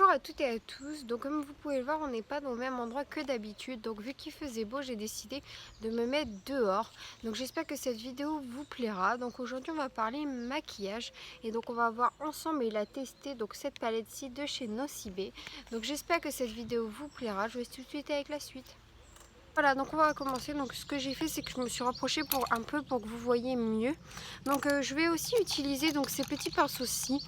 Bonjour à toutes et à tous, donc comme vous pouvez le voir on n'est pas dans le même endroit que d'habitude, donc vu qu'il faisait beau j'ai décidé de me mettre dehors, donc j'espère que cette vidéo vous plaira. Donc aujourd'hui on va parler maquillage et donc on va voir ensemble et la tester donc cette palette-ci de chez Nocibé. Donc j'espère que cette vidéo vous plaira, je vous laisse tout de suite avec la suite. Voilà, donc on va commencer. Donc ce que j'ai fait, c'est que je me suis rapprochée pour que vous voyez mieux. Donc je vais aussi utiliser donc ces petits pinceaux-ci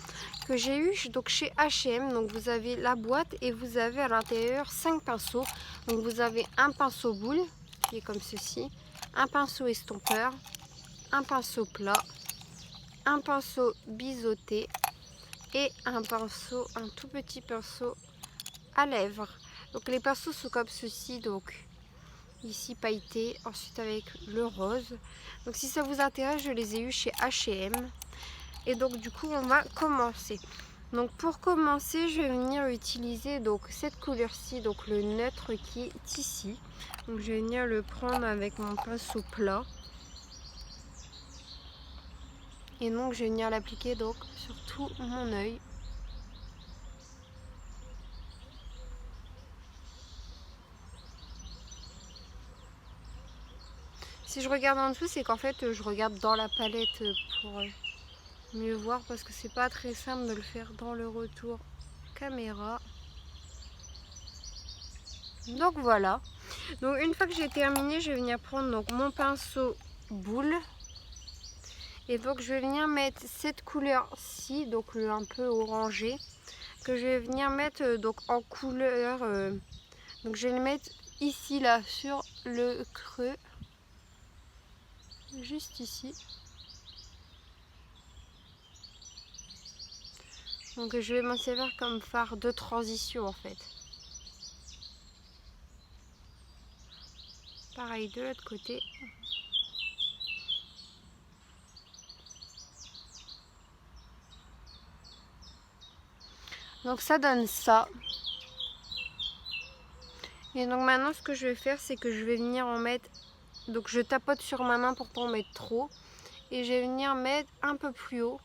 que j'ai eu donc chez H&M. Donc vous avez la boîte et vous avez à l'intérieur 5 pinceaux. Donc vous avez un pinceau boule qui est comme ceci, un pinceau estompeur, un pinceau plat, un pinceau biseauté et un tout petit pinceau à lèvres. Donc les pinceaux sont comme ceci, donc ici pailleté, ensuite avec le rose. Donc si ça vous intéresse, je les ai eu chez H&M. Et donc du coup on va commencer. Donc pour commencer, je vais venir utiliser donc cette couleur-ci, donc le neutre qui est ici. Donc je vais venir le prendre avec mon pinceau plat. Et donc je vais venir l'appliquer donc sur tout mon œil. Si je regarde en dessous, c'est qu'en fait je regarde dans la palette pour mieux voir, parce que c'est pas très simple de le faire dans le retour caméra. Donc voilà. Donc une fois que j'ai terminé, je vais venir prendre donc mon pinceau boule. Et donc je vais venir mettre cette couleur-ci, donc le un peu orangé, que je vais venir mettre donc en couleur. Donc je vais le mettre ici là sur le creux, juste ici. Donc je vais m'en servir comme fard de transition en fait. Pareil de l'autre côté. Donc ça donne ça. Et donc maintenant ce que je vais faire, c'est que je vais venir en mettre. Donc je tapote sur ma main pour pas en mettre trop. Et je vais venir mettre un peu plus haut.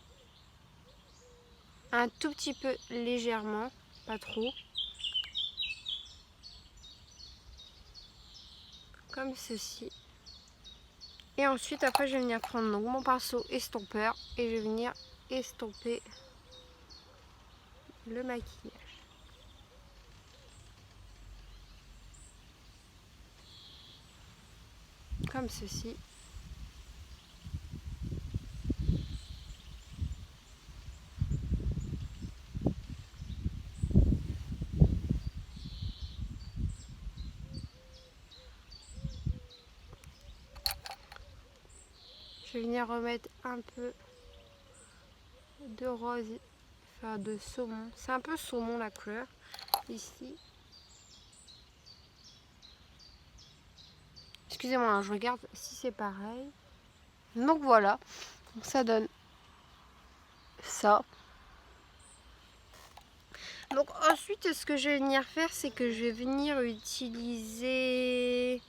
Un tout petit peu légèrement, pas trop. Comme ceci. Et ensuite après je vais venir prendre donc mon pinceau estompeur et je vais venir estomper le maquillage. Comme ceci. Je vais venir remettre un peu de rose, enfin de saumon. C'est un peu saumon la couleur, ici. Excusez-moi, hein, je regarde si c'est pareil. Donc voilà, donc ça donne ça. Donc ensuite, ce que je vais venir faire, c'est que je vais venir utiliser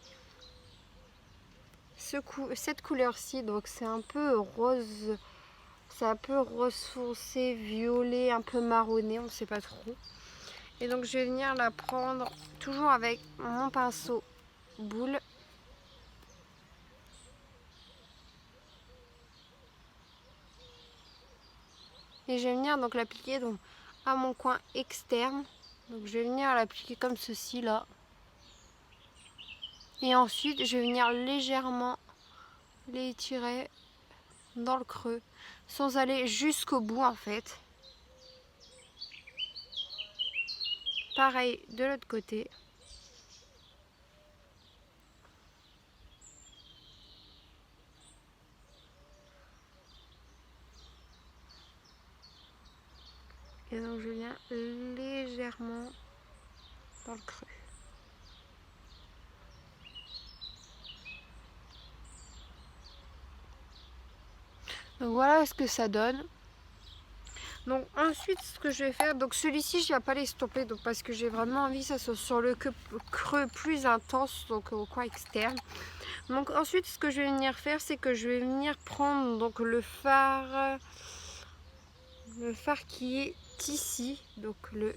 cette couleur-ci. Donc c'est un peu rose, c'est un peu rose foncé, violet, un peu marronné, on ne sait pas trop. Et donc je vais venir la prendre toujours avec mon pinceau boule. Et je vais venir donc l'appliquer donc à mon coin externe. Donc je vais venir l'appliquer comme ceci là. Et ensuite je vais venir légèrement l'étirer dans le creux sans aller jusqu'au bout en fait. Pareil de l'autre côté. Et donc je viens légèrement dans le creux. Donc voilà ce que ça donne. Donc ensuite ce que je vais faire, donc celui-ci je ne vais pas l'estomper donc parce que j'ai vraiment envie que ça soit sur le creux plus intense, donc au coin externe. Donc ensuite ce que je vais venir faire, c'est que je vais venir prendre donc le fard qui est ici, donc le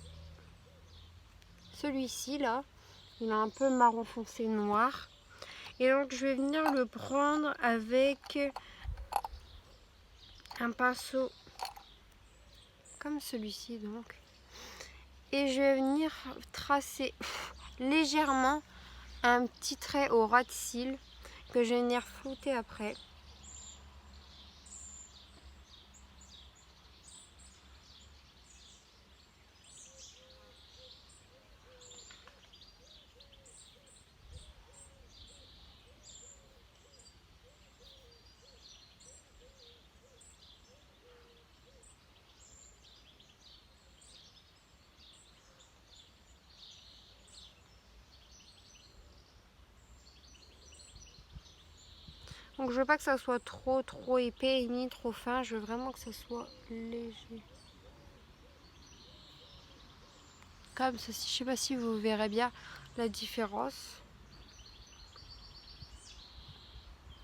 celui-ci là, il a un peu marron foncé noir. Et donc je vais venir le prendre avec un pinceau comme celui-ci donc. Et je vais venir tracer légèrement un petit trait au ras de cils que je vais venir flouter après. Donc je veux pas que ça soit trop épais ni trop fin, je veux vraiment que ça soit léger. Comme ceci, je sais pas si vous verrez bien la différence.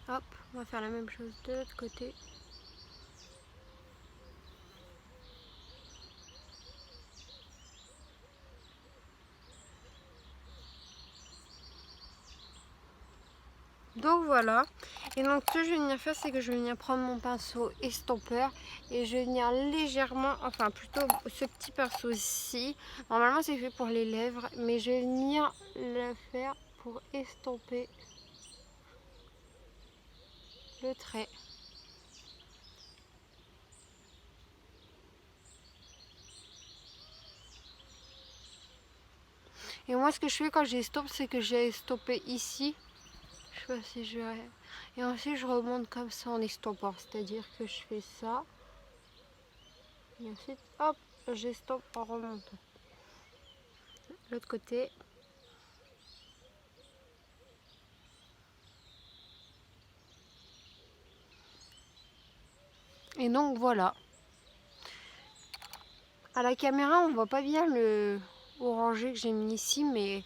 Hop, on va faire la même chose de l'autre côté. Donc voilà, et donc ce que je vais venir faire, c'est que je vais venir prendre mon pinceau estompeur et je vais venir légèrement, enfin plutôt ce petit pinceau-ci, normalement c'est fait pour les lèvres, mais je vais venir le faire pour estomper le trait. Et moi ce que je fais quand j'estompe, c'est que j'ai estompé ici. Je sais pas si je vais... Et ensuite je remonte comme ça en estompant, c'est-à-dire que je fais ça. Et ensuite, hop, j'estompe en remontant. L'autre côté. Et donc voilà. À la caméra, on voit pas bien le orangé que j'ai mis ici, mais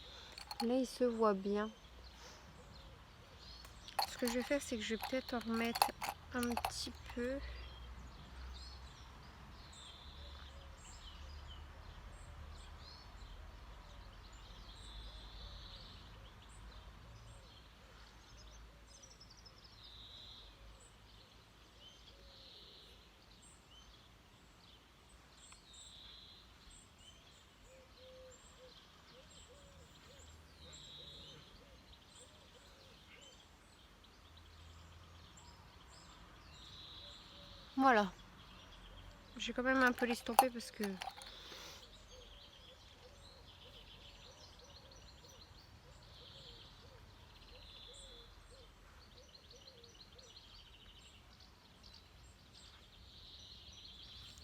là, il se voit bien. Ce que je vais faire, c'est que je vais peut-être en remettre un petit peu. Voilà. Je vais quand même un peu l'estomper parce que...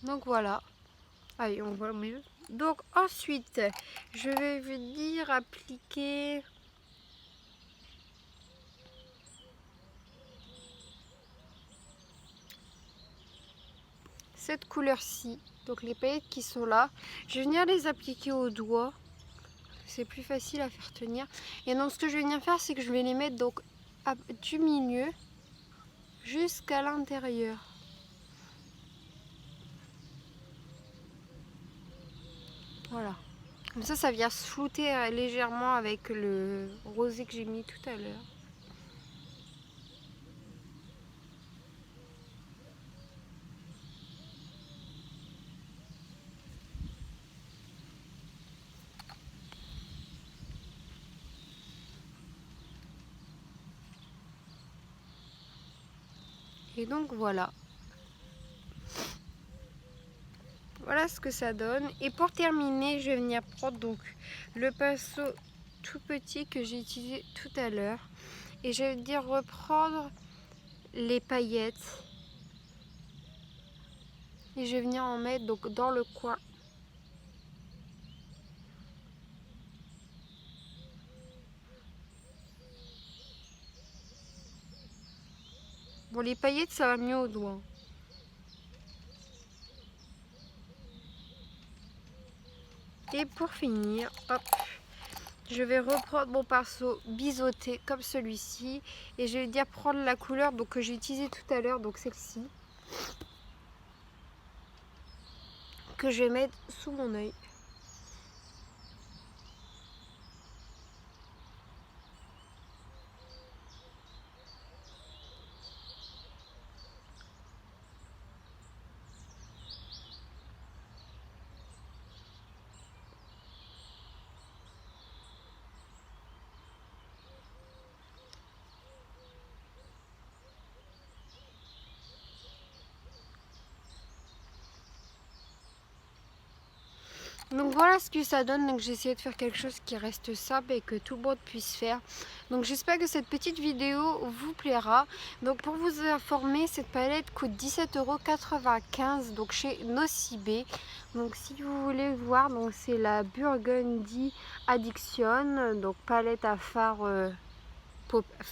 Donc voilà. Allez, on voit mieux. Donc ensuite, je vais venir appliquer... cette couleur-ci. Donc les paillettes qui sont là. Je vais venir les appliquer au doigt. C'est plus facile à faire tenir. Et donc ce que je vais venir faire, c'est que je vais les mettre donc du milieu jusqu'à l'intérieur. Voilà. Comme ça vient se flouter légèrement avec le rosé que j'ai mis tout à l'heure. Et donc voilà. Voilà ce que ça donne. Et pour terminer, je vais venir prendre donc le pinceau tout petit que j'ai utilisé tout à l'heure. Et je vais venir reprendre les paillettes. Et je vais venir en mettre donc dans le coin. Bon, les paillettes, ça va mieux au doigt. Et pour finir, hop, je vais reprendre mon pinceau biseauté comme celui-ci. Et je vais venir prendre la couleur donc, que j'ai utilisée tout à l'heure, donc celle-ci. Que je vais mettre sous mon œil. Donc voilà ce que ça donne. Donc j'ai essayé de faire quelque chose qui reste simple et que tout le monde puisse faire. Donc j'espère que cette petite vidéo vous plaira. Donc pour vous informer, cette palette coûte 17,95 € donc chez Nocibé. Donc si vous voulez voir, donc c'est la Burgundy Addiction, donc palette à fard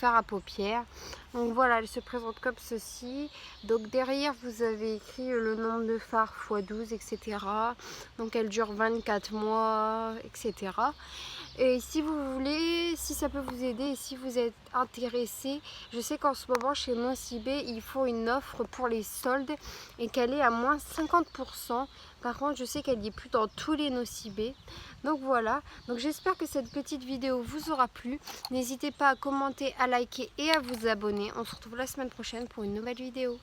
à paupières. Donc voilà, elle se présente comme ceci. Donc derrière vous avez écrit le nombre de fards x 12, etc. Donc elle dure 24 mois, etc. Et si vous voulez, si ça peut vous aider et si vous êtes intéressé, je sais qu'en ce moment chez Nocibé ils font une offre pour les soldes et qu'elle est à moins 50%. Par contre je sais qu'elle n'y est plus dans tous les Nocibé. Donc voilà, donc j'espère que cette petite vidéo vous aura plu. N'hésitez pas à commenter, à liker et à vous abonner. On se retrouve la semaine prochaine pour une nouvelle vidéo.